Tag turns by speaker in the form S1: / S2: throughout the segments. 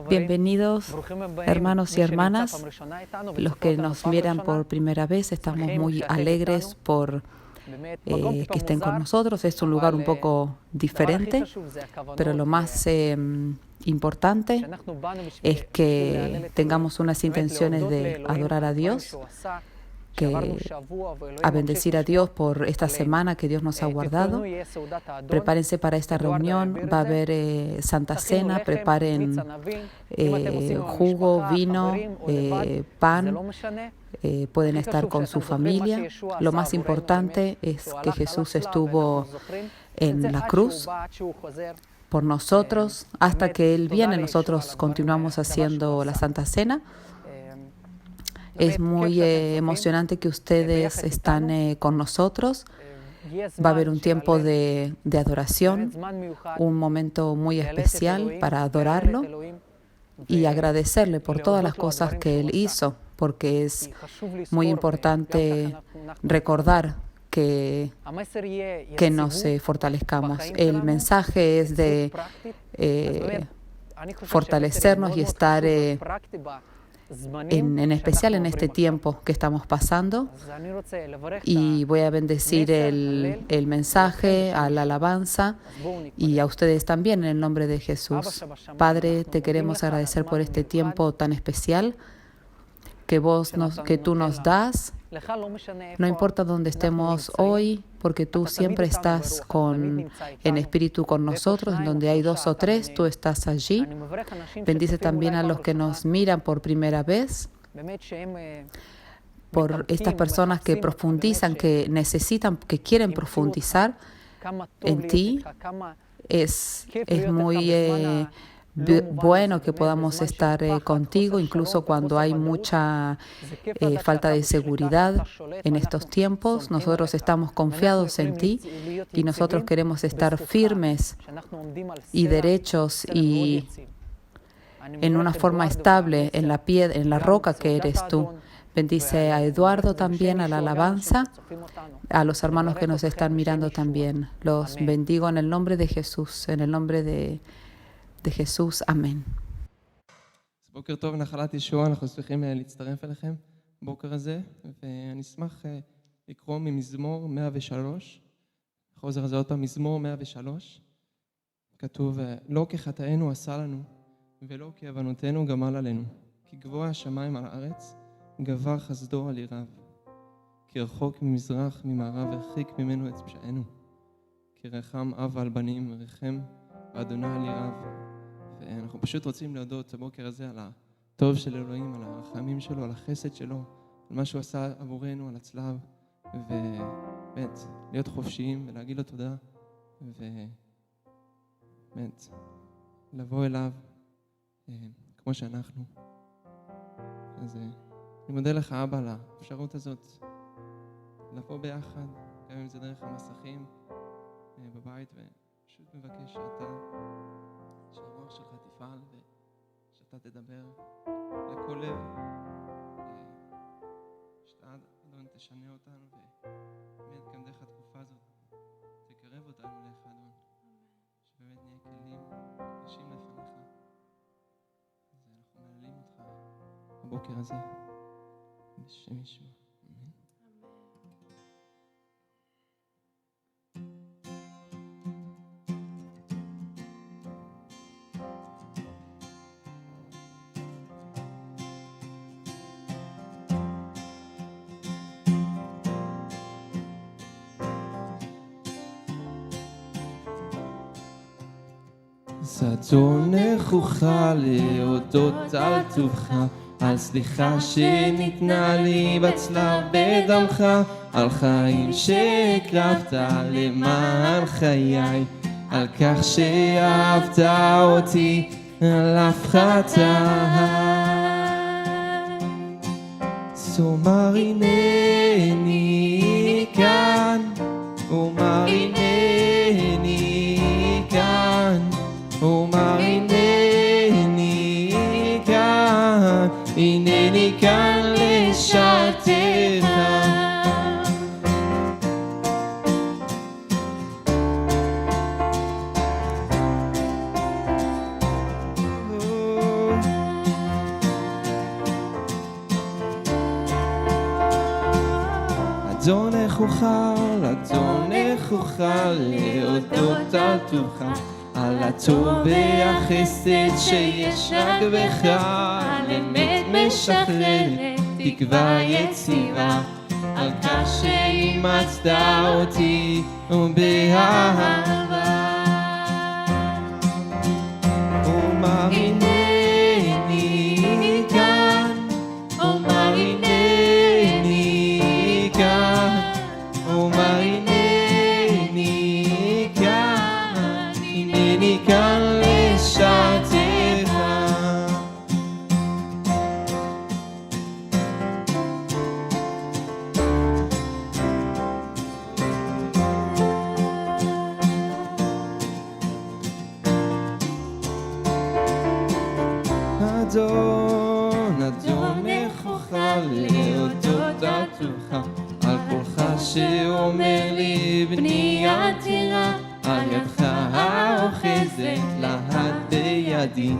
S1: Bienvenidos, hermanos y hermanas, los que nos miran por primera vez. Estamos muy alegres por que estén con nosotros. Es un lugar un poco diferente, pero lo más importante es que tengamos unas intenciones de adorar a Dios, a bendecir a Dios por esta semana que Dios nos ha guardado. Prepárense para esta reunión, va a haber Santa Cena, preparen jugo, vino, pan, pueden estar con su familia. Lo más importante es que Jesús estuvo en la cruz por nosotros. Hasta que Él viene, nosotros continuamos haciendo la Santa Cena. Es muy emocionante que ustedes están con nosotros. Va a haber un tiempo de adoración, un momento muy especial para adorarlo y agradecerle por todas las cosas que Él hizo, porque es muy importante recordar que nos fortalezcamos. El mensaje es de fortalecernos y estar en especial en este tiempo que estamos pasando, y voy a bendecir el mensaje, a la alabanza y a ustedes también en el nombre de Jesús. Padre, te queremos agradecer por este tiempo tan especial que tú nos das. No importa dónde estemos hoy, porque tú siempre estás en espíritu con nosotros. En donde hay 2 o 3, tú estás allí. Bendice también a los que nos miran por primera vez, por estas personas que profundizan, que necesitan, que quieren profundizar en ti. Es muy bueno que podamos estar contigo, incluso cuando hay mucha falta de seguridad en estos tiempos. Nosotros estamos confiados en ti y nosotros queremos estar firmes y derechos y en una forma estable en la piedra, en la roca que eres tú. Bendice a Eduardo también, a la alabanza, a los hermanos que nos están mirando también. Los bendigo en el nombre de Jesús, en el nombre de Jesús. Amén.
S2: בוקר טוב, נחלת ישועה, אנחנו שמחים להצטרף אליכם בוקר הזה, ואני אשמח לקרוא ממזמור 103, חוזר הזה עוד פעם, מזמור 103, כתוב, לא כחטאינו עשה לנו, ולא כעוונותינו גמל עלינו, כי גבוה השמיים על הארץ, גבר חסדו על יראיו, כי רחוק ממזרח ממערב הרחיק ממנו את פשענו, כי רחם אב על בנים ורחם ואדוני על יראיו. ואנחנו פשוט רוצים להודות הבוקר הזה על הטוב של אלוהים, על הרחמים שלו, על החסד שלו, על מה שהוא עשה עבורנו, על הצלב, ובאמת להיות חופשיים ולהגיד לו תודה, ובאמת לבוא אליו כמו שאנחנו. אז אני מודה לך אבא על האפשרות הזאת לבוא ביחד, גם אם זה דרך המסכים בבית, ופשוט מבקש שהרוח שלך תפעל ושאתה תדבר לכל לב, שאתה אדון תשנה אותנו, ובאמת גם דרך התקופה הזאת תקרב אותנו אליך אדון, שבאמת נהיה כלים קשים לפניך. אז אנחנו מללים אותך בבוקר הזה בשם ישוע. אדונך אוכל להודות על טובך, על סליחה שניתנה לי בצלב בדמך, על חיים שהקרבת למען חיי, על כך שאהבת אותי על אף חטאי. סומר הנני כאן, אומר הנני כאן, אומר הנני כאן, הנני כאן לשרתך. אדונך אוכל להודות על טובך, על הטוב והחסד שיש רק בך, על אמת משחררת תקווה יציבה, על כך שאימצת אותי ובאהבה. אומר הנני כאן, אומר הנני כאן, אומר הנני כאן, הנני כאן לשרתך. אדונך אוכל להודות על טובך, על קולך שאומר לי בני אל תירא, על ידך האוחזת להט בידי,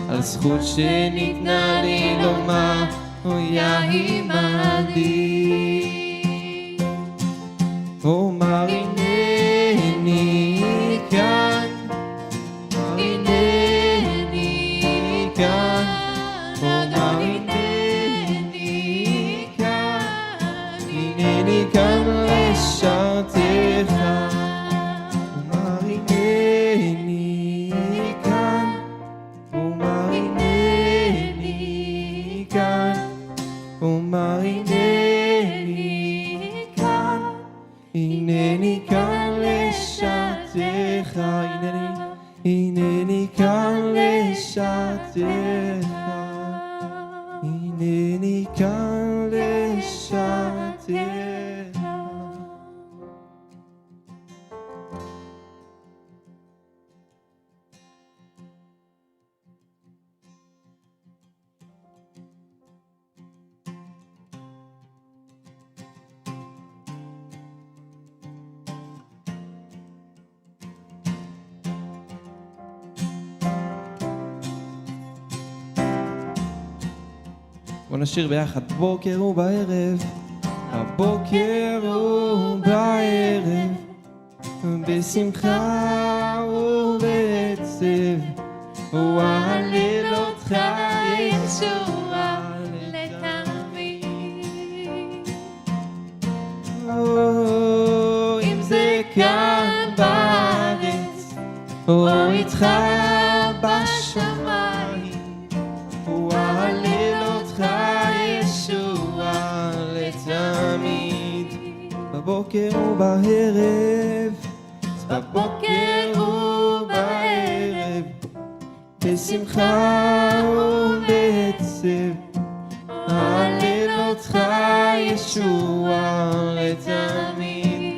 S2: על זכות שניתנה לי לומר אויה עמדי. אומר הנני כאן, הנני כאן, אומר הנני כאן, הנני כאן לשרתך. אומר הנני כאן, אומר הנני כאן, אומר הנני כאן, הנני כאן לשרתך. הנני כאן לשרתך, הנני כאן לשרתך. בוא נשיר ביחד בוקר ובערב, הבוקר ובערב, בשמחה ובעצב, ואהלל אותך ישוע לתמיד. אם זה כאן בארץ או איתך בשמיים, ואהלל אותך ישוע לתמיד. בבוקר ובערב, בבוקר ובערב, בשמחה ובעצב, אהלל אותך ישוע לתמיד.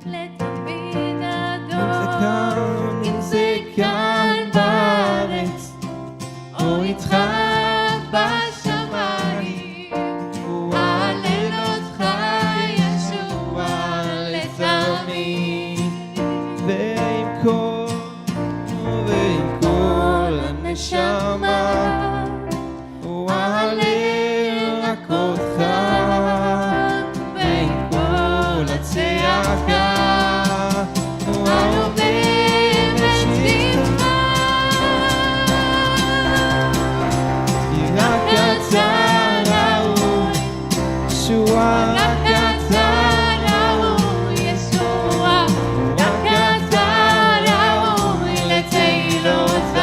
S2: לתמיד אדון, אם זה כאן בארץ או איתך בשמיים, ואהלל אותך ישוע לתמיד. ועם כל הנשמה, ואהלל רק אותך, ועם כל הצעקה, והרובם בשמך. רק אתה ראוי, ישוע, רק אתה ראוי, ישוע, רק אתה ראוי לתהילותך.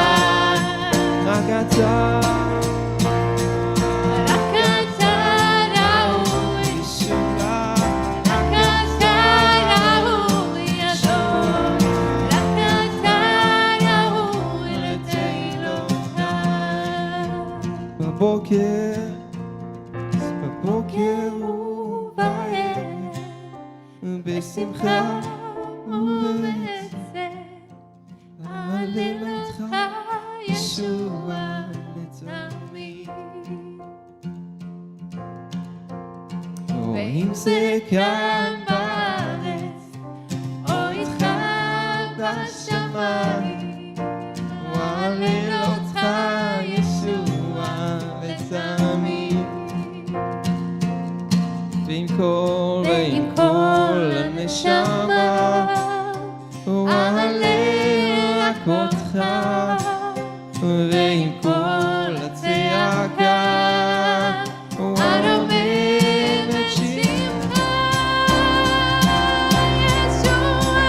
S2: רק אתה, רק אתה ראוי, ישוע, רק אתה ראוי, אדון, רק אתה ראוי לתהילותך. בבוקר, בבוקר ובערב, בשמחה ובעצב, אהלל אותך ישוע לתמיד. ואם זה כאן בארץ או איתך בשמיים, ואהלל אותך ישוע לתמיד. ועם כל ועם כל הצעקה הרומם את שמך ישוע,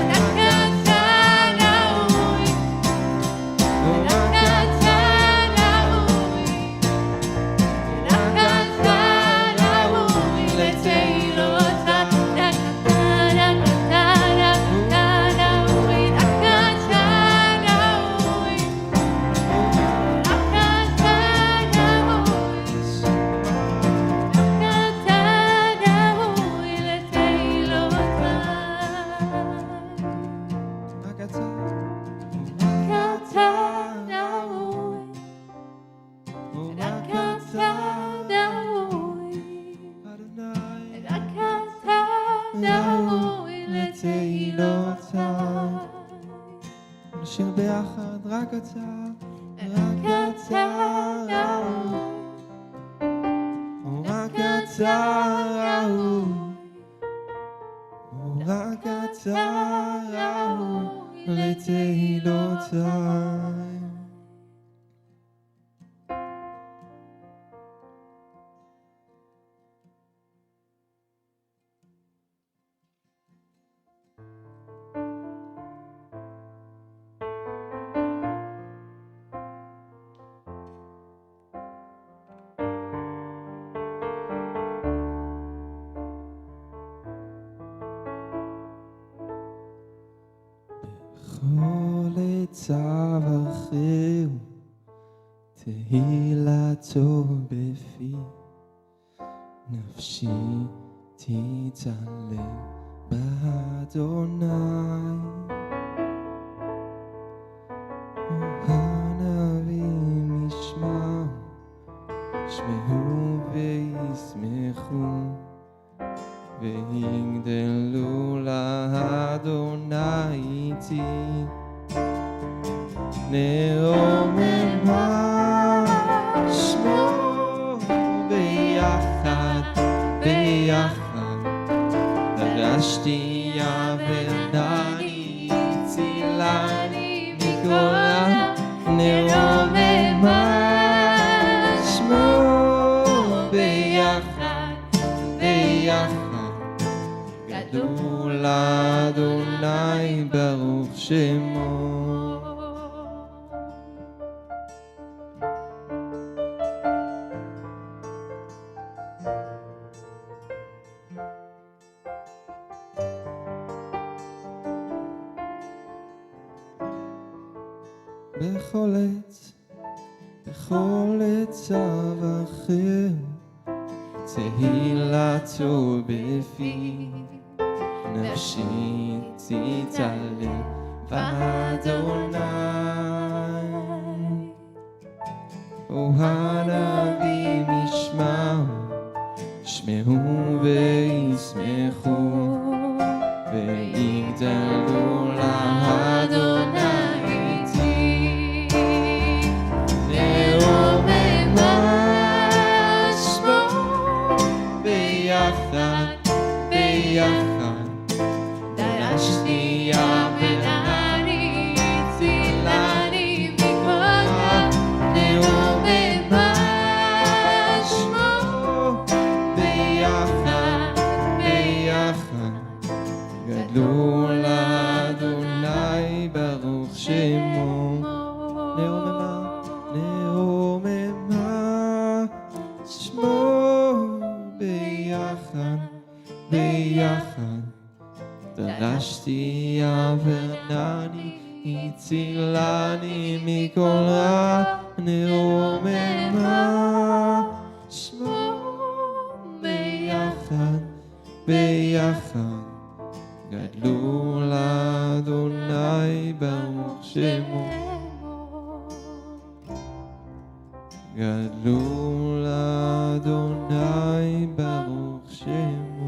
S2: רק אתה ראוי, רק אתה ראוי, רק אתה ראוי לתהילות, רק אתה, רק אתה, רק אתה ראוי, רק אתה ראוי, רק אתה ראוי, רק אתה ראוי לתהילות, רק אתה ראוי, רק אתה ראוי, רק אתה ראוי לתהילותיי. נשיר ביחד, רק אתה ראוי, רק אתה ראוי, רק אתה ראוי לתהילותיי. בכל עצה ברכהו, תהילתו בפי, נפשי תצלם באדוני. הנביאים ישמעו, ישמעו וישמחו, ויגדלו לאדוני איתי. נרוממה שמו ביחד, ביחד, דרשתי יברני צילני מכל רע. נרוממה שמו ביחד, ביחד, גדול אדוני ברוך שמו. בכל עץ, בכל עצה ברכהו, תהילתו בפי, נפשי תצלם באדוני. הנביאים ישמעו, ישמעו וישמחו, ויגדלו לאדוני איתי. נרוממה שמו ביחד, ביחד, דרשתי יברני צילני מכל רע. נרוממה שמו ביחד, ביחד, גדול אדוני ברוך שמו. נרוממה, נרוממה שמו ביחד, ביחד, דרשתי יברני הצילני מכל רע. נרוממה שמו ביחד, ביחד, גדלו לאדוני ברוך שמו. גדלו לאדוני ברוך שמו.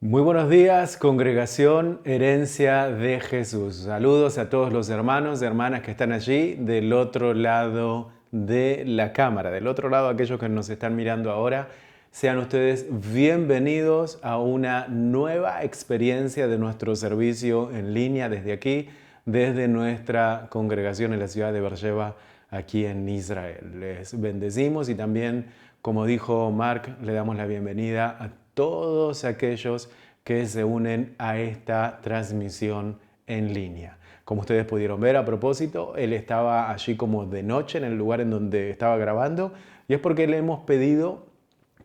S3: Muy buenos días, congregación Herencia de Jesús. Saludos a todos los hermanos y hermanas que están allí del otro lado de la cámara, del otro lado aquellos que nos están mirando ahora Sean ustedes bienvenidos a una nueva experiencia de nuestro servicio en línea desde aquí, desde nuestra congregación en la ciudad de Beersheba, aquí en Israel. Les bendecimos y también, como dijo Mark, le damos la bienvenida a todos aquellos que se unen a esta transmisión en línea. Como ustedes pudieron ver, a propósito, él estaba allí como de noche en el lugar en donde estaba grabando, y es porque le hemos pedido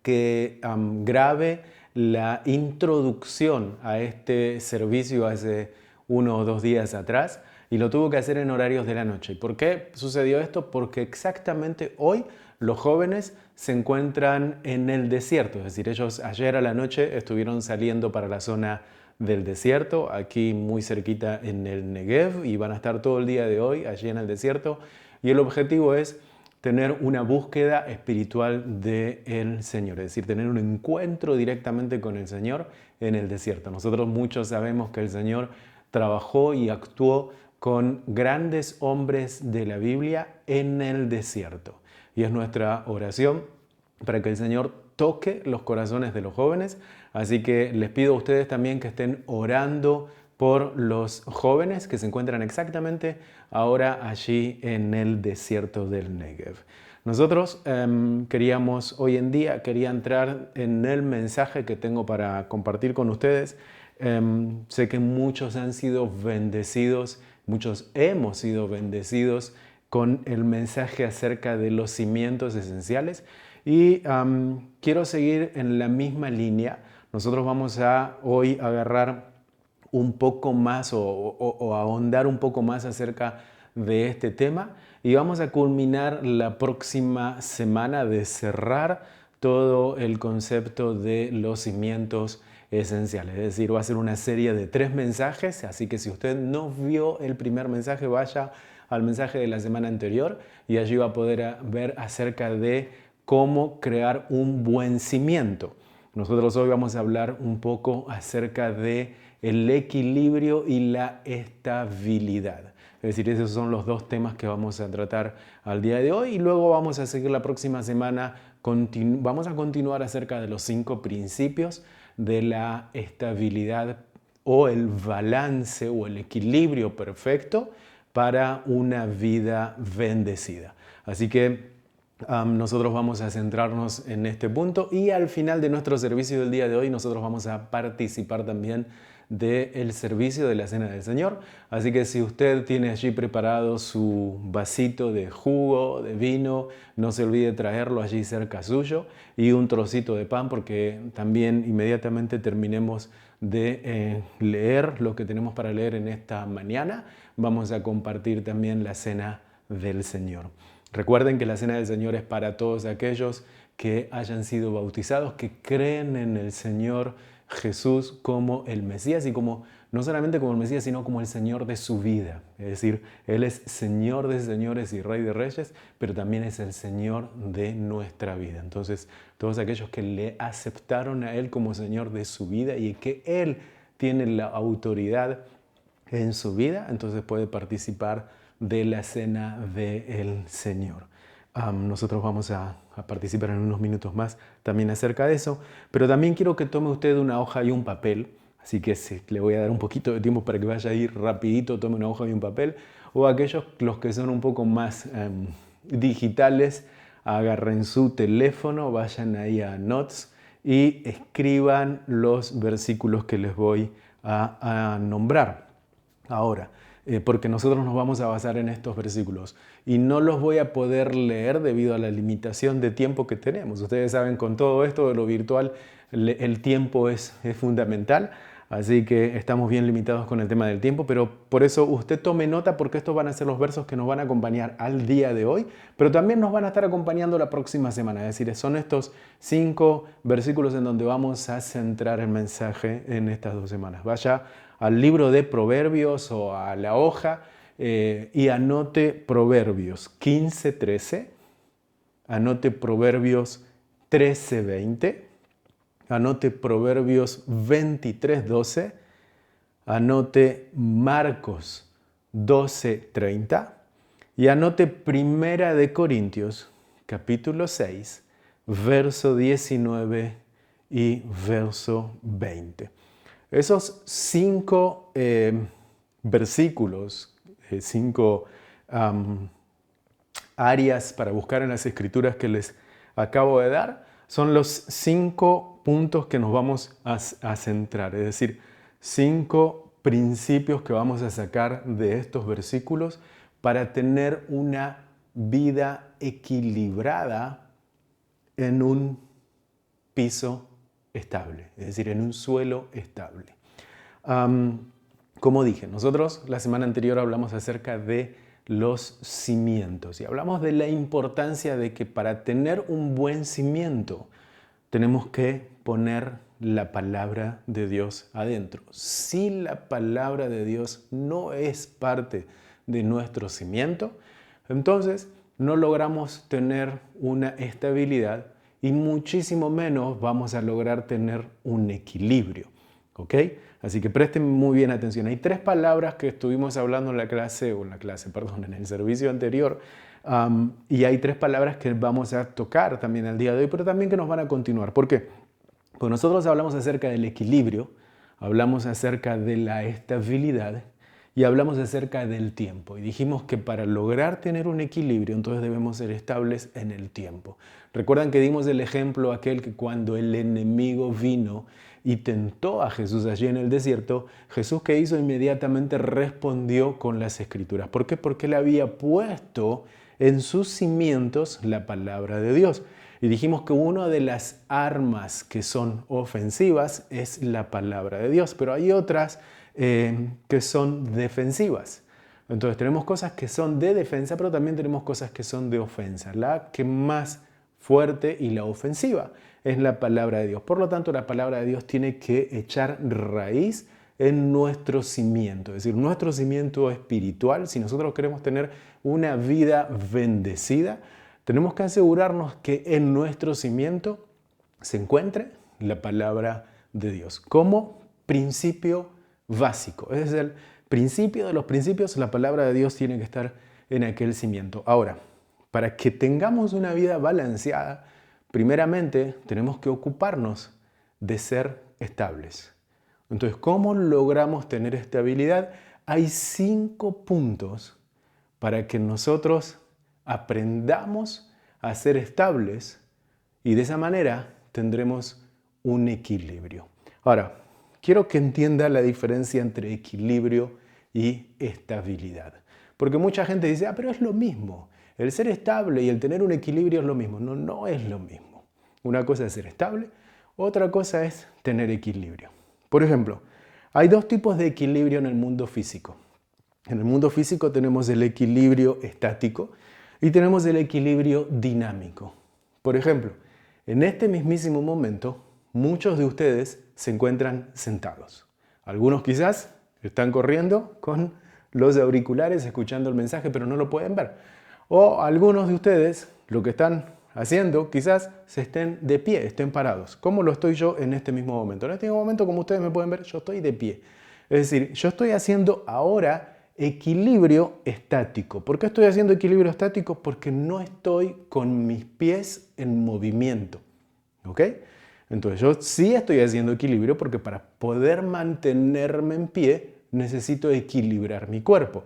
S3: que grabe la introducción a este servicio hace 1 o 2 días atrás, y lo tuvo que hacer en horarios de la noche. ¿Y por qué sucedió esto? Porque exactamente hoy los jóvenes se encuentran en el desierto, es decir, ellos ayer a la noche estuvieron saliendo para la zona del desierto, aquí muy cerquita en el Negev, y van a estar todo el día de hoy allí en el desierto, y el objetivo es tener una búsqueda espiritual del Señor, es decir, tener un encuentro directamente con el Señor en el desierto. Nosotros muchos sabemos que el Señor trabajó y actuó con grandes hombres de la Biblia en el desierto. Y es nuestra oración para que el Señor toque los corazones de los jóvenes. Así que les pido a ustedes también que estén orando por los jóvenes que se encuentran exactamente ahora allí en el desierto del Negev. Nosotros quería entrar en el mensaje que tengo para compartir con ustedes. Sé que muchos han sido bendecidos, muchos hemos sido bendecidos con el mensaje acerca de los cimientos esenciales, y quiero seguir en la misma línea. Nosotros vamos a hoy agarrar un poco más o ahondar un poco más acerca de este tema, y vamos a culminar la próxima semana de cerrar todo el concepto de los cimientos esenciales. Es decir, va a ser una serie de 3 mensajes, así que si usted no vio el primer mensaje, vaya al mensaje de la semana anterior y allí va a poder ver acerca de cómo crear un buen cimiento. Nosotros hoy vamos a hablar un poco acerca de el equilibrio y la estabilidad. Es decir, esos son los 2 temas que vamos a tratar al día de hoy, y luego vamos a seguir la próxima semana. Vamos a continuar acerca de los 5 principios de la estabilidad o el balance o el equilibrio perfecto para una vida bendecida. Así que nosotros vamos a centrarnos en este punto, y al final de nuestro servicio del día de hoy nosotros vamos a participar también del servicio de la Cena del Señor. Así que si usted tiene allí preparado su vasito de jugo, de vino, no se olvide traerlo allí cerca suyo, y un trocito de pan, porque también inmediatamente terminemos de leer lo que tenemos para leer en esta mañana, vamos a compartir también la Cena del Señor. Recuerden que la Cena del Señor es para todos aquellos que hayan sido bautizados, que creen en el Señor Jesús como el Mesías, y no solamente como el Mesías, sino como el Señor de su vida. Es decir, Él es Señor de señores y Rey de reyes, pero también es el Señor de nuestra vida. Entonces, todos aquellos que le aceptaron a Él como Señor de su vida y que Él tiene la autoridad en su vida, entonces puede participar de la Cena del Señor. Nosotros vamos a participar en unos minutos más también acerca de eso, pero también quiero que tome usted una hoja y un papel, así que le voy a dar un poquito de tiempo para que vaya a ir rapidito, tome una hoja y un papel, o aquellos los que son un poco más digitales, agarren su teléfono, vayan ahí a Notes y escriban los versículos que les voy a nombrar ahora. Porque nosotros nos vamos a basar en estos versículos y no los voy a poder leer debido a la limitación de tiempo que tenemos. Ustedes saben, con todo esto de lo virtual, el tiempo es fundamental, así que estamos bien limitados con el tema del tiempo, pero por eso usted tome nota, porque estos van a ser los versos que nos van a acompañar al día de hoy, pero también nos van a estar acompañando la próxima semana. Es decir, son estos 5 versículos en donde vamos a centrar el mensaje en estas 2 semanas. Vaya al libro de Proverbios o a la hoja y anote Proverbios 15:13, anote Proverbios 13:20, anote Proverbios 23:12, anote Marcos 12:30 y anote Primera de Corintios capítulo 6, verso 19 y verso 20. Esos 5 versículos, 5 áreas para buscar en las Escrituras que les acabo de dar, son los 5 puntos que nos vamos a centrar, es decir, 5 principios que vamos a sacar de estos versículos para tener una vida equilibrada en un piso estable, es decir, en un suelo estable. Como dije, nosotros la semana anterior hablamos acerca de los cimientos y hablamos de la importancia de que para tener un buen cimiento tenemos que poner la palabra de Dios adentro. Si la palabra de Dios no es parte de nuestro cimiento, entonces no logramos tener una estabilidad y muchísimo menos vamos a lograr tener un equilibrio. ¿Ok? Así que presten muy bien atención. Hay 3 palabras que estuvimos hablando en el servicio anterior. Y hay 3 palabras que vamos a tocar también el día de hoy, pero también que nos van a continuar. ¿Por qué? Porque nosotros hablamos acerca del equilibrio, hablamos acerca de la estabilidad y hablamos acerca del tiempo. Y dijimos que para lograr tener un equilibrio, entonces debemos ser estables en el tiempo. Recuerdan que dimos el ejemplo aquel que cuando el enemigo vino y tentó a Jesús allí en el desierto, Jesús, ¿qué hizo? Inmediatamente respondió con las Escrituras. ¿Por qué? Porque él había puesto en sus cimientos la palabra de Dios. Y dijimos que una de las armas que son ofensivas es la palabra de Dios, pero hay otras que son defensivas. Entonces tenemos cosas que son de defensa, pero también tenemos cosas que son de ofensa. La que más fuerte y la ofensiva es la palabra de Dios. Por lo tanto, la palabra de Dios tiene que echar raíz en nuestro cimiento, es decir, nuestro cimiento espiritual. Si nosotros queremos tener una vida bendecida, tenemos que asegurarnos que en nuestro cimiento se encuentre la palabra de Dios como principio básico. Es el principio de los principios, la palabra de Dios tiene que estar en aquel cimiento. Ahora, para que tengamos una vida balanceada, primeramente tenemos que ocuparnos de ser estables. Entonces, ¿cómo logramos tener estabilidad? Hay 5 puntos para que nosotros aprendamos a ser estables y de esa manera tendremos un equilibrio. Ahora, quiero que entienda la diferencia entre equilibrio y estabilidad. Porque mucha gente dice, pero es lo mismo. El ser estable y el tener un equilibrio es lo mismo. No, no es lo mismo. Una cosa es ser estable, otra cosa es tener equilibrio. Por ejemplo, hay 2 tipos de equilibrio en el mundo físico. En el mundo físico tenemos el equilibrio estático y tenemos el equilibrio dinámico. Por ejemplo, en este mismísimo momento, muchos de ustedes se encuentran sentados. Algunos quizás están corriendo con los auriculares escuchando el mensaje, pero no lo pueden ver. O algunos de ustedes lo que están haciendo quizás se estén de pie, estén parados. ¿Cómo lo estoy yo en este mismo momento? En este mismo momento, como ustedes me pueden ver, yo estoy de pie. Es decir, yo estoy haciendo ahora equilibrio estático. ¿Por qué estoy haciendo equilibrio estático? Porque no estoy con mis pies en movimiento. ¿Ok? Entonces yo sí estoy haciendo equilibrio porque para poder mantenerme en pie necesito equilibrar mi cuerpo.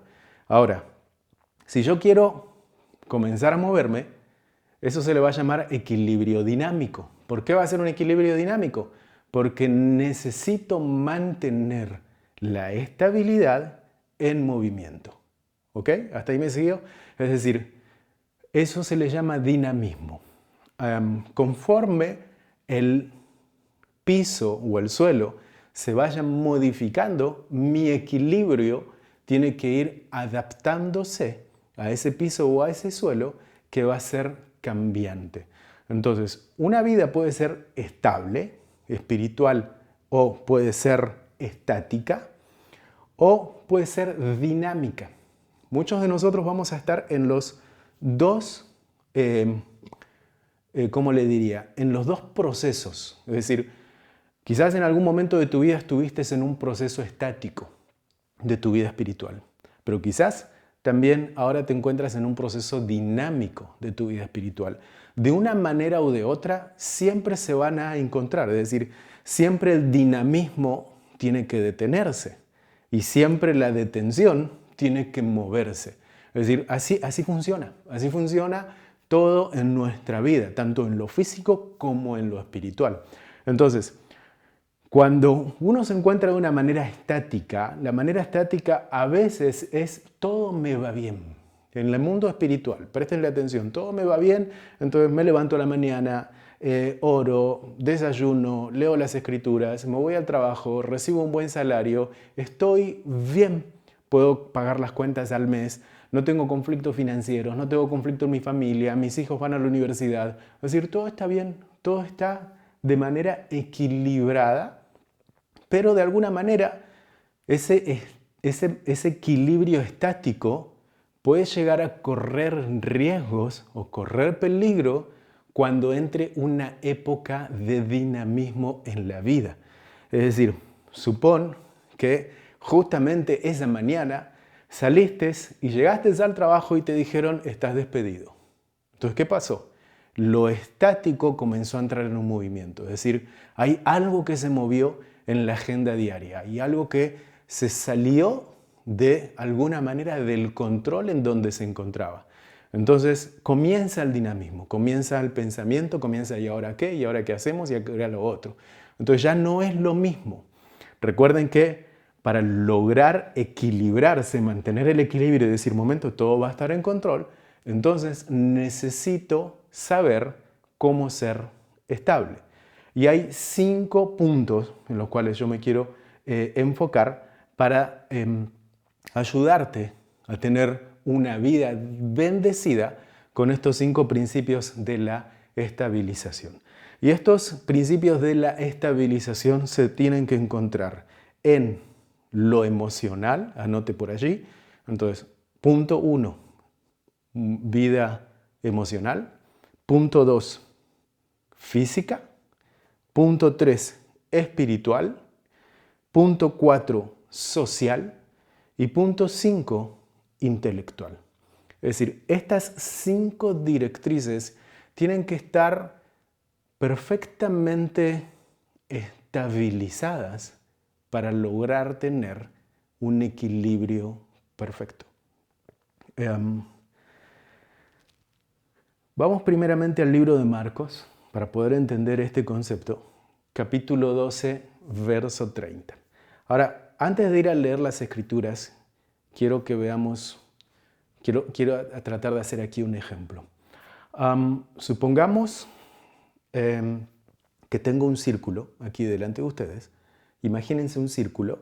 S3: Ahora, si yo quiero comenzar a moverme, eso se le va a llamar equilibrio dinámico. ¿Por qué va a ser un equilibrio dinámico? Porque necesito mantener la estabilidad en movimiento. ¿Ok? ¿Hasta ahí me siguió? Es decir, eso se le llama dinamismo. Conforme el piso o el suelo se vaya modificando, mi equilibrio tiene que ir adaptándose a ese piso o a ese suelo que va a ser cambiante. Entonces, una vida puede ser estable, espiritual, o puede ser estática, o puede ser dinámica. Muchos de nosotros vamos a estar en los 2, ¿cómo le diría? En los 2 procesos. Es decir, quizás en algún momento de tu vida estuviste en un proceso estático de tu vida espiritual, pero quizás también ahora te encuentras en un proceso dinámico de tu vida espiritual. De una manera u de otra, siempre se van a encontrar. Es decir, siempre el dinamismo tiene que detenerse y siempre la detención tiene que moverse. Es decir, así funciona. Así funciona todo en nuestra vida, tanto en lo físico como en lo espiritual. Entonces, cuando uno se encuentra de una manera estática, la manera estática a veces es todo me va bien. En el mundo espiritual, préstenle atención, todo me va bien, entonces me levanto a la mañana, oro, desayuno, leo las escrituras, me voy al trabajo, recibo un buen salario, estoy bien, puedo pagar las cuentas al mes, no tengo conflictos financieros, no tengo conflicto en mi familia, mis hijos van a la universidad. Es decir, todo está bien, todo está de manera equilibrada, pero de alguna manera ese equilibrio estático puede llegar a correr riesgos o correr peligro cuando entre una época de dinamismo en la vida. Es decir, supón que justamente esa mañana saliste y llegaste al trabajo y te dijeron estás despedido. Entonces, ¿qué pasó? Lo estático comenzó a entrar en un movimiento. Es decir, hay algo que se movió en la agenda diaria y algo que se salió de alguna manera del control en donde se encontraba. Entonces comienza el dinamismo, comienza el pensamiento, comienza ¿y ahora qué? ¿Y ahora qué hacemos? ¿Y ahora lo otro? Entonces ya no es lo mismo. Recuerden que para lograr equilibrarse, mantener el equilibrio y decir, momento, todo va a estar en control, entonces necesito saber cómo ser estable. Y hay 5 puntos en los cuales yo me quiero enfocar para ayudarte a tener una vida bendecida con estos 5 principios de la estabilización. Y estos principios de la estabilización se tienen que encontrar en lo emocional, anote por allí. Entonces, punto 1, vida emocional. Punto 2, física. Punto 3, espiritual. Punto 4, social. Y punto 5, intelectual. Es decir, estas 5 directrices tienen que estar perfectamente estabilizadas para lograr tener un equilibrio perfecto. Vamos primeramente al libro de Marcos para poder entender este concepto. Capítulo 12, verso 30. Ahora, antes de ir a leer las escrituras, quiero que veamos, quiero tratar de hacer aquí un ejemplo. Supongamos que tengo un círculo aquí delante de ustedes. Imagínense un círculo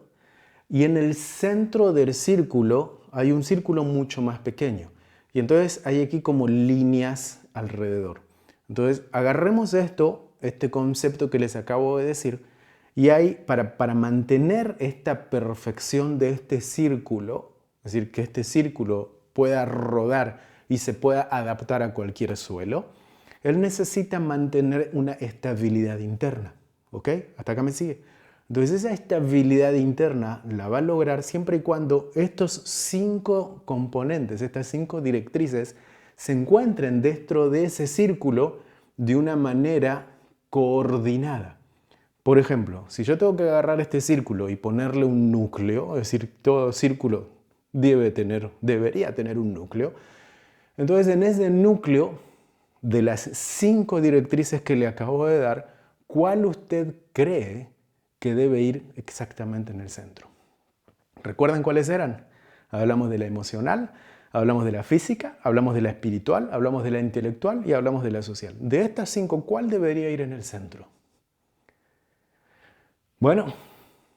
S3: y en el centro del círculo hay un círculo mucho más pequeño. Y entonces hay aquí como líneas alrededor. Entonces agarremos este concepto que les acabo de decir, y hay para mantener esta perfección de este círculo, es decir, que este círculo pueda rodar y se pueda adaptar a cualquier suelo, él necesita mantener una estabilidad interna. ¿Ok? ¿Hasta acá me sigue? Entonces esa estabilidad interna la va a lograr siempre y cuando estos 5 componentes, estas 5 directrices, se encuentren dentro de ese círculo de una manera coordinada. Por ejemplo, si yo tengo que agarrar este círculo y ponerle un núcleo, es decir, todo círculo debería tener un núcleo, entonces en ese núcleo de las 5 directrices que le acabo de dar, ¿cuál usted cree que debe ir exactamente en el centro? ¿Recuerdan cuáles eran? Hablamos de la emocional, hablamos de la física, hablamos de la espiritual, hablamos de la intelectual y hablamos de la social. De estas 5, ¿cuál debería ir en el centro? Bueno,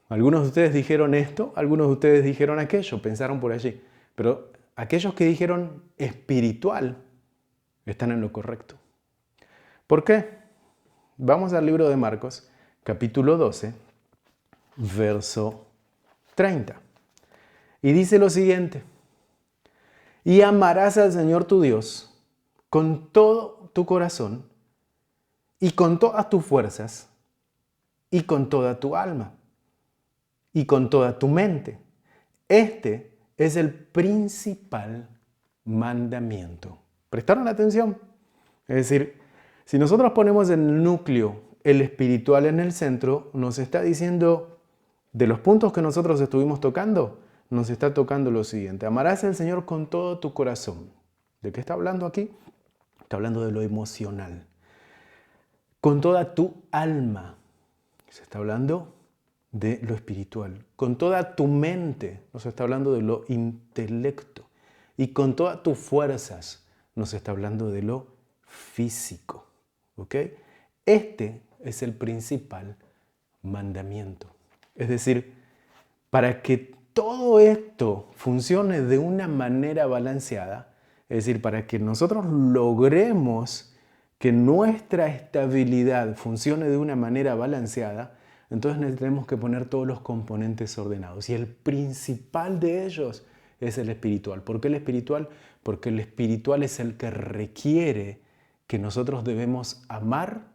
S3: algunos de ustedes dijeron esto, algunos de ustedes dijeron aquello, pensaron por allí. Pero aquellos que dijeron espiritual están en lo correcto. ¿Por qué? Vamos al libro de Marcos, capítulo 12, verso 30. Y dice lo siguiente: y amarás al Señor tu Dios con todo tu corazón y con todas tus fuerzas y con toda tu alma y con toda tu mente. Este es el principal mandamiento. ¿Prestaron atención? Es decir, si nosotros ponemos el núcleo, el espiritual en el centro, nos está diciendo, de los puntos que nosotros estuvimos tocando, nos está tocando lo siguiente. Amarás al Señor con todo tu corazón. ¿De qué está hablando aquí? Está hablando de lo emocional. Con toda tu alma. Se está hablando de lo espiritual. Con toda tu mente. Nos está hablando de lo intelecto. Y con todas tus fuerzas. Nos está hablando de lo físico. ¿Ok? Este es el principal mandamiento. Es decir, para que todo esto funcione de una manera balanceada, es decir, para que nosotros logremos que nuestra estabilidad funcione de una manera balanceada, entonces tenemos que poner todos los componentes ordenados. Y el principal de ellos es el espiritual. ¿Por qué el espiritual? Porque el espiritual es el que requiere que nosotros debemos amar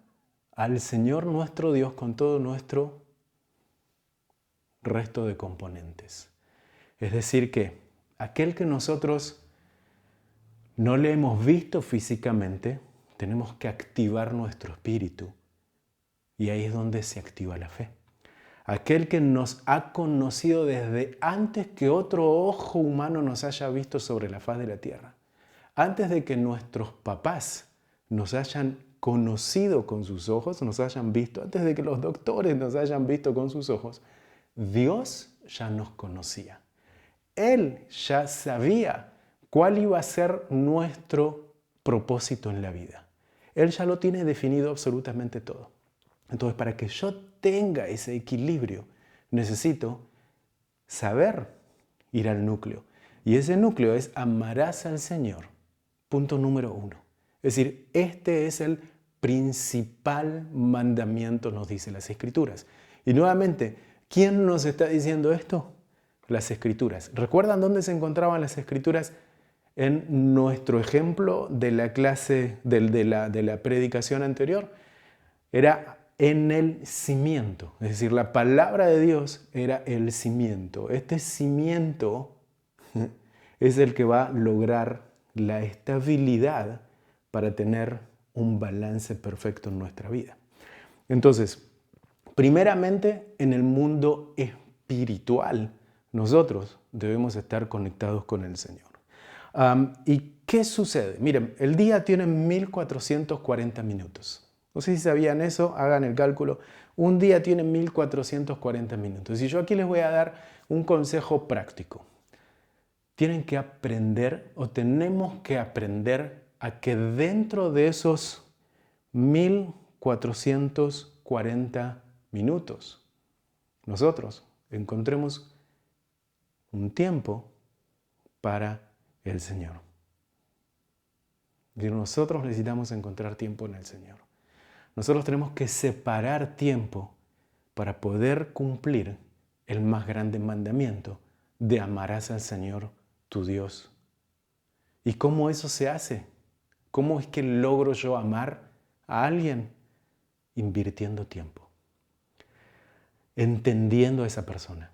S3: al Señor nuestro Dios con todo nuestro resto de componentes. Es decir que aquel que nosotros no le hemos visto físicamente, tenemos que activar nuestro espíritu. Y ahí es donde se activa la fe. Aquel que nos ha conocido desde antes que otro ojo humano nos haya visto sobre la faz de la tierra. Antes de que nuestros papás nos hayan conocido con sus ojos, nos hayan visto, antes de que los doctores nos hayan visto con sus ojos, Dios ya nos conocía. Él ya sabía cuál iba a ser nuestro propósito en la vida. Él ya lo tiene definido absolutamente todo. Entonces, para que yo tenga ese equilibrio, necesito saber ir al núcleo. Y ese núcleo es amarás al Señor. Punto número 1. Es decir, este es el principal mandamiento, nos dice las Escrituras. Y nuevamente, ¿quién nos está diciendo esto? Las Escrituras. ¿Recuerdan dónde se encontraban las Escrituras? En nuestro ejemplo de la clase, de la predicación anterior. Era en el cimiento. Es decir, la palabra de Dios era el cimiento. Este cimiento es el que va a lograr la estabilidad para tener un balance perfecto en nuestra vida. Entonces, primeramente en el mundo espiritual, nosotros debemos estar conectados con el Señor. ¿Y qué sucede? Miren, el día tiene 1440 minutos. No sé si sabían eso, hagan el cálculo. Un día tiene 1440 minutos. Y yo aquí les voy a dar un consejo práctico. Tienen que aprender o tenemos que aprender a que dentro de esos 1440 minutos nosotros encontremos un tiempo para el Señor. Y nosotros necesitamos encontrar tiempo en el Señor. Nosotros tenemos que separar tiempo para poder cumplir el más grande mandamiento de amarás al Señor tu Dios. ¿Y cómo eso se hace? ¿Cómo es que logro yo amar a alguien? Invirtiendo tiempo, entendiendo a esa persona,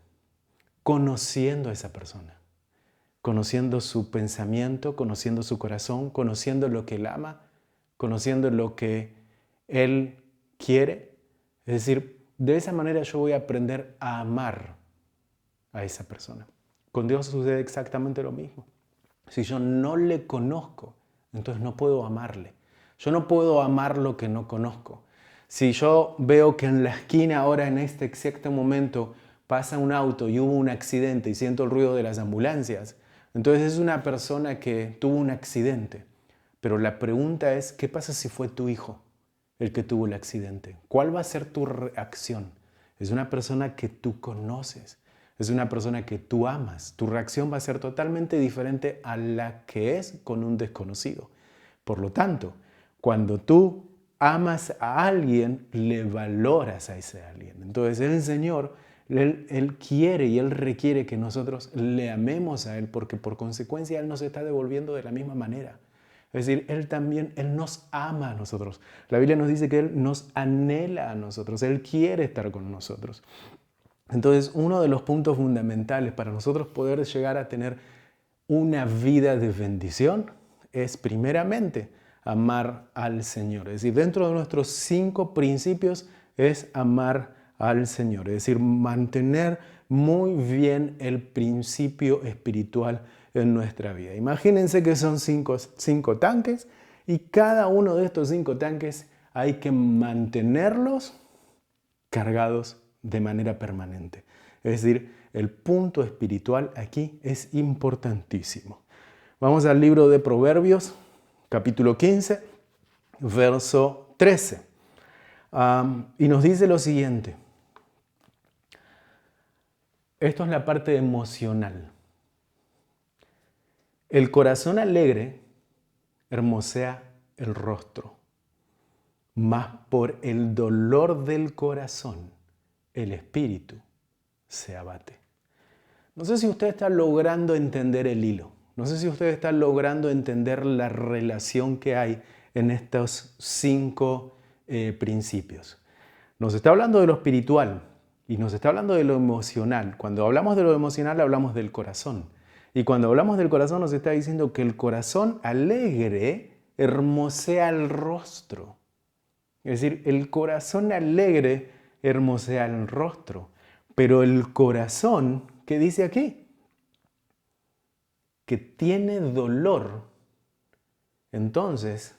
S3: conociendo a esa persona, conociendo su pensamiento, conociendo su corazón, conociendo lo que él ama, conociendo lo que él quiere. Es decir, de esa manera yo voy a aprender a amar a esa persona. Con Dios sucede exactamente lo mismo. Si yo no le conozco, entonces no puedo amarle. Yo no puedo amar lo que no conozco. Si yo veo que en la esquina ahora en este exacto momento pasa un auto y hubo un accidente y siento el ruido de las ambulancias, entonces es una persona que tuvo un accidente. Pero la pregunta es, ¿qué pasa si fue tu hijo el que tuvo el accidente? ¿Cuál va a ser tu reacción? Es una persona que tú conoces. Es una persona que tú amas. Tu reacción va a ser totalmente diferente a la que es con un desconocido. Por lo tanto, cuando tú amas a alguien, le valoras a ese alguien. Entonces el Señor, Él quiere y Él requiere que nosotros le amemos a Él, porque por consecuencia Él nos está devolviendo de la misma manera. Es decir, Él nos ama a nosotros. La Biblia nos dice que Él nos anhela a nosotros. Él quiere estar con nosotros. Entonces, uno de los puntos fundamentales para nosotros poder llegar a tener una vida de bendición es primeramente amar al Señor. Es decir, dentro de nuestros 5 principios es amar al Señor. Es decir, mantener muy bien el principio espiritual en nuestra vida. Imagínense que son 5 tanques y cada uno de estos 5 tanques hay que mantenerlos cargados de manera permanente. Es decir, el punto espiritual aquí es importantísimo. Vamos al libro de Proverbios, capítulo 15, verso 13. Y nos dice lo siguiente. Esto es la parte emocional. El corazón alegre hermosea el rostro, mas por el dolor del corazón el espíritu se abate. No sé si usted está logrando entender el hilo. No sé si usted está logrando entender la relación que hay en estos 5 principios. Nos está hablando de lo espiritual y nos está hablando de lo emocional. Cuando hablamos de lo emocional hablamos del corazón. Y cuando hablamos del corazón nos está diciendo que el corazón alegre hermosea el rostro. Es decir, el corazón alegre hermosea el rostro. Pero el corazón, ¿qué dice aquí? Que tiene dolor, entonces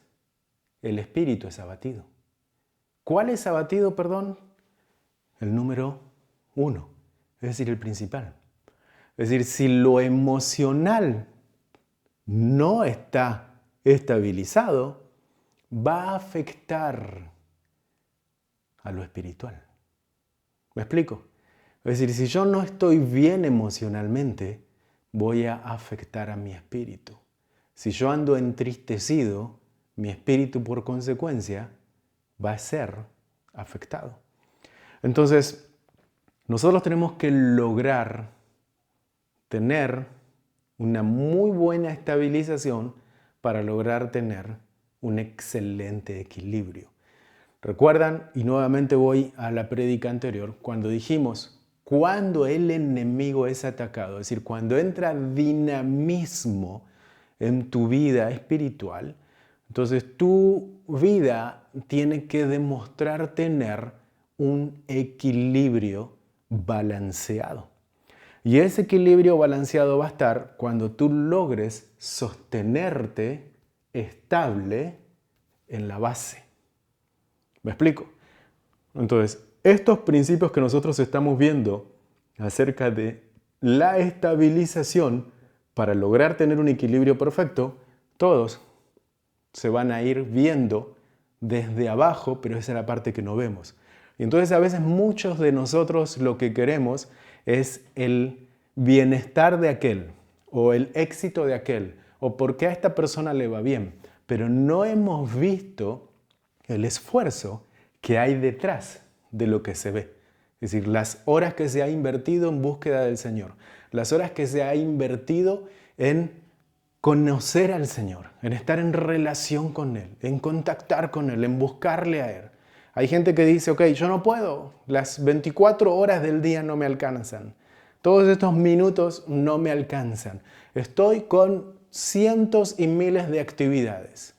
S3: el espíritu es abatido. ¿Cuál es abatido, perdón? El número 1, es decir, el principal. Es decir, si lo emocional no está estabilizado, va a afectar a lo espiritual. ¿Me explico? Es decir, si yo no estoy bien emocionalmente, voy a afectar a mi espíritu. Si yo ando entristecido, mi espíritu por consecuencia va a ser afectado. Entonces, nosotros tenemos que lograr tener una muy buena estabilización para lograr tener un excelente equilibrio. ¿Recuerdan? Y nuevamente voy a la prédica anterior, cuando dijimos, cuando el enemigo es atacado, es decir, cuando entra dinamismo en tu vida espiritual, entonces tu vida tiene que demostrar tener un equilibrio balanceado. Y ese equilibrio balanceado va a estar cuando tú logres sostenerte estable en la base. ¿Me explico? Entonces, estos principios que nosotros estamos viendo acerca de la estabilización para lograr tener un equilibrio perfecto, todos se van a ir viendo desde abajo, pero esa es la parte que no vemos. Y entonces a veces muchos de nosotros lo que queremos es el bienestar de aquel, o el éxito de aquel, o por qué a esta persona le va bien, pero no hemos visto el esfuerzo que hay detrás de lo que se ve. Es decir, las horas que se ha invertido en búsqueda del Señor, las horas que se ha invertido en conocer al Señor, en estar en relación con Él, en contactar con Él, en buscarle a Él. Hay gente que dice, ok, yo no puedo, las 24 horas del día no me alcanzan, todos estos minutos no me alcanzan, estoy con cientos y miles de actividades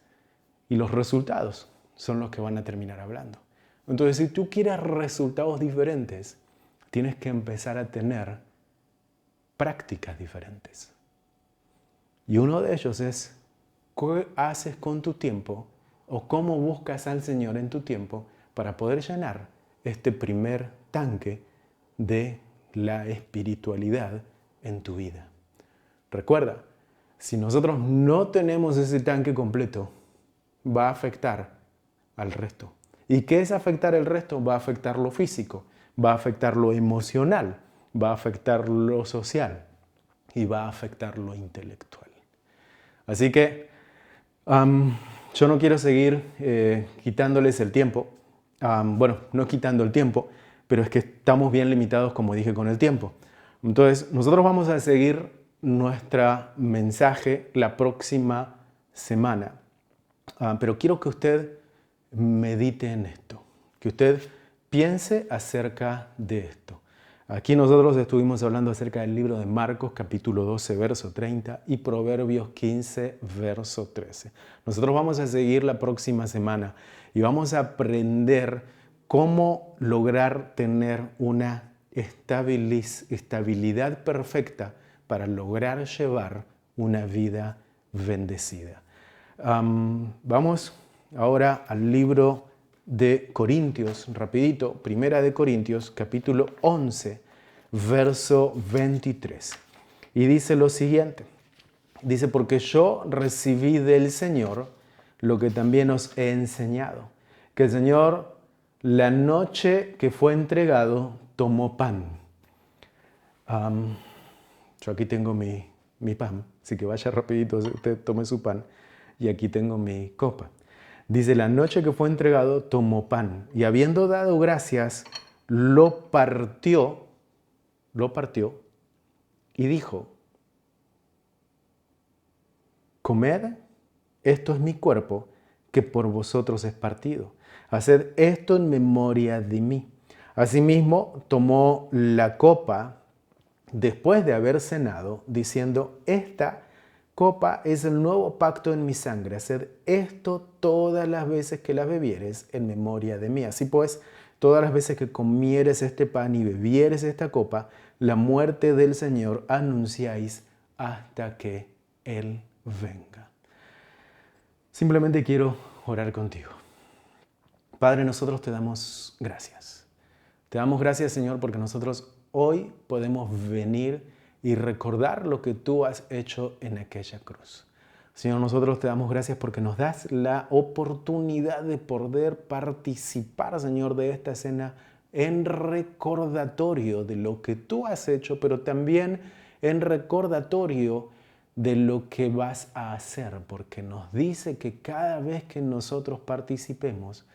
S3: y los resultados son los que van a terminar hablando. Entonces, si tú quieres resultados diferentes, tienes que empezar a tener prácticas diferentes. Y uno de ellos es, ¿qué haces con tu tiempo o cómo buscas al Señor en tu tiempo para poder llenar este primer tanque de la espiritualidad en tu vida? Recuerda, si nosotros no tenemos ese tanque completo, va a afectar al resto. ¿Y qué es afectar el resto? Va a afectar lo físico, va a afectar lo emocional, va a afectar lo social y va a afectar lo intelectual. Así que yo no quiero seguir quitándoles el tiempo. Bueno, no quitando el tiempo, pero es que estamos bien limitados, como dije, con el tiempo. Entonces, nosotros vamos a seguir nuestro mensaje la próxima semana. Pero quiero que usted medite en esto, que usted piense acerca de esto. Aquí nosotros estuvimos hablando acerca del libro de Marcos, capítulo 12, verso 30 y Proverbios 15, verso 13. Nosotros vamos a seguir la próxima semana y vamos a aprender cómo lograr tener una estabilidad perfecta para lograr llevar una vida bendecida. Vamos ahora al libro de Corintios, rapidito, Primera de Corintios, capítulo 11, verso 23. Y dice lo siguiente, dice, porque yo recibí del Señor lo que también os he enseñado, que el Señor, la noche que fue entregado, tomó pan. Yo aquí tengo mi pan, así que vaya rapidito, usted tome su pan, y aquí tengo mi copa. Dice, la noche que fue entregado, tomó pan, y habiendo dado gracias, lo partió, y dijo, comed, esto es mi cuerpo, que por vosotros es partido. Haced esto en memoria de mí. Asimismo, tomó la copa después de haber cenado, diciendo, esta copa es el nuevo pacto en mi sangre. Haced esto todas las veces que la bebieres en memoria de mí. Así pues, todas las veces que comieres este pan y bebieres esta copa, la muerte del Señor anunciáis hasta que Él venga. Simplemente quiero orar contigo. Padre, nosotros te damos gracias. Te damos gracias, Señor, porque nosotros hoy podemos venir y recordar lo que tú has hecho en aquella cruz. Señor, nosotros te damos gracias porque nos das la oportunidad de poder participar, Señor, de esta cena en recordatorio de lo que tú has hecho, pero también en recordatorio de lo que vas a hacer, porque nos dice que cada vez que nosotros participemos,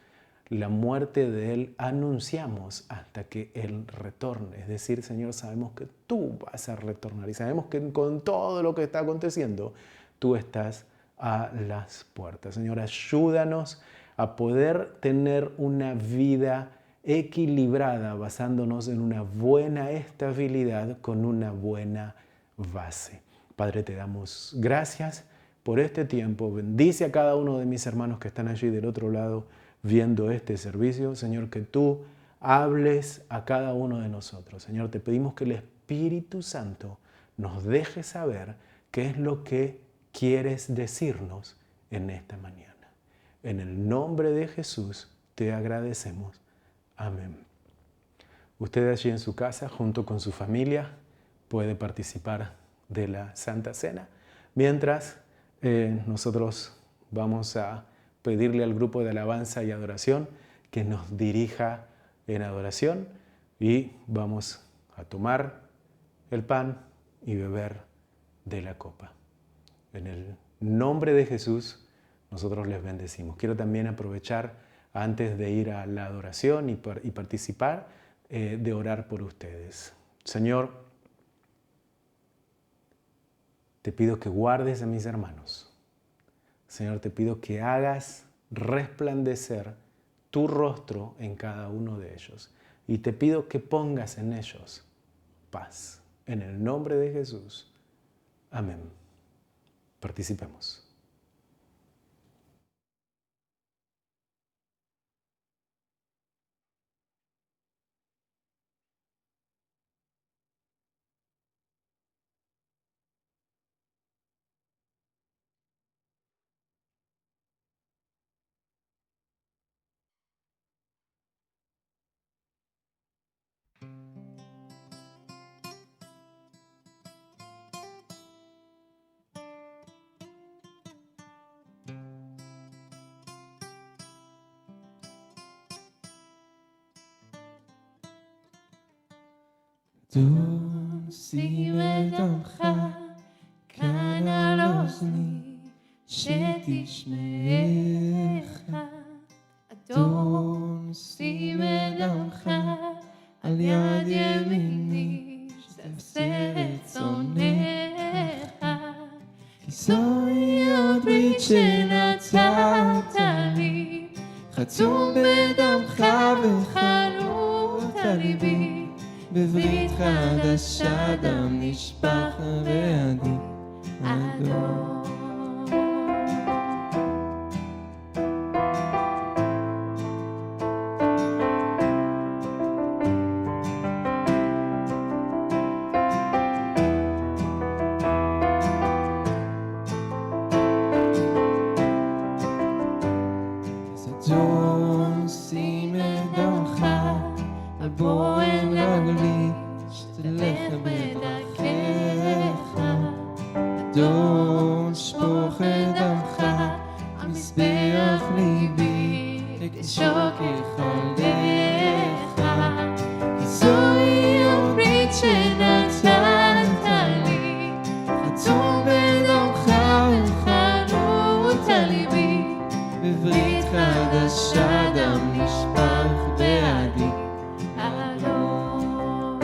S3: la muerte de Él anunciamos hasta que Él retorne. Es decir, Señor, sabemos que tú vas a retornar y sabemos que con todo lo que está aconteciendo, tú estás a las puertas. Señor, ayúdanos a poder tener una vida equilibrada basándonos en una buena estabilidad con una buena base. Padre, te damos gracias por este tiempo. Bendice a cada uno de mis hermanos que están allí del otro lado viendo este servicio. Señor, que tú hables a cada uno de nosotros. Señor, te pedimos que el Espíritu Santo nos deje saber qué es lo que quieres decirnos en esta mañana. En el nombre de Jesús te agradecemos. Amén. Usted allí en su casa, junto con su familia, puede participar de la Santa Cena. Mientras nosotros vamos a pedirle al grupo de alabanza y adoración que nos dirija en adoración y vamos a tomar el pan y beber de la copa. En el nombre de Jesús nosotros les bendecimos. Quiero también aprovechar antes de ir a la adoración y participar de orar por ustedes. Señor, te pido que guardes a mis hermanos. Señor, te pido que hagas resplandecer tu rostro en cada uno de ellos. Y te pido que pongas en ellos paz. En el nombre de Jesús. Amén. Participemos.
S2: אדון שים את עמך כאן על אוזני שתשמעך. אדון שים את עמך על יד ימיני שתעשה רצונך. כי זוהי עוד ברית שנתת לי, חתום בדמך וחרות על ליבי. בברית חדשה דם נשפך בעדי אדום. אדון שים את דמך על בורן רגלי שתלך בדרכך. אדון שפוך את דמך על מזבח ליבי אקשור כחלך. כי זוהי הברית שנתת לי, חתום בדמך וחרות על ליבי. בברית חדשה דם נשפך בעדי אדום.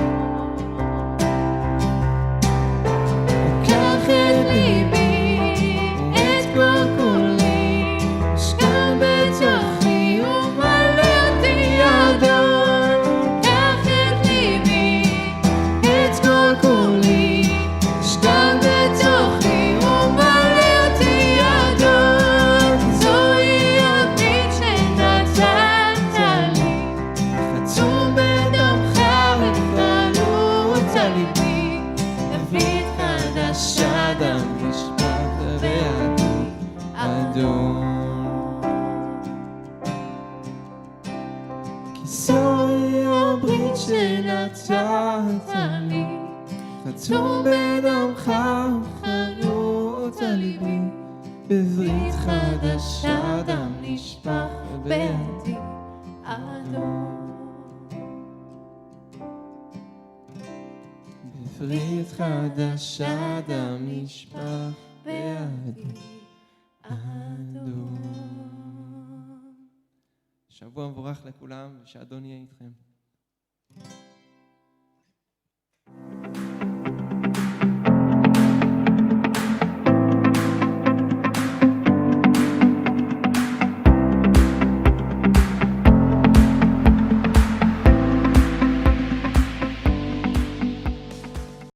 S2: לקח את ליבי, את כל כולי, משכן בתוכי ומלא אותי אדון. לקח את ליבי, את כל כולי, משכן בתוכי ומלא אותי אדון. זוהי הברית שנתת לי, חתום בדמך וחרות על ליבי. בברית חדשה דם נשפך בעדי אדום. כי זוהי הברית שנתת לי, חתום בדמך וחרות על ליבי. בברית חדשה דם נשפך בעדי אדום. בברית חדשה דם נשפך בעדי אדום. שבוע מבורך לכולם ושאדון יהיה איתכם.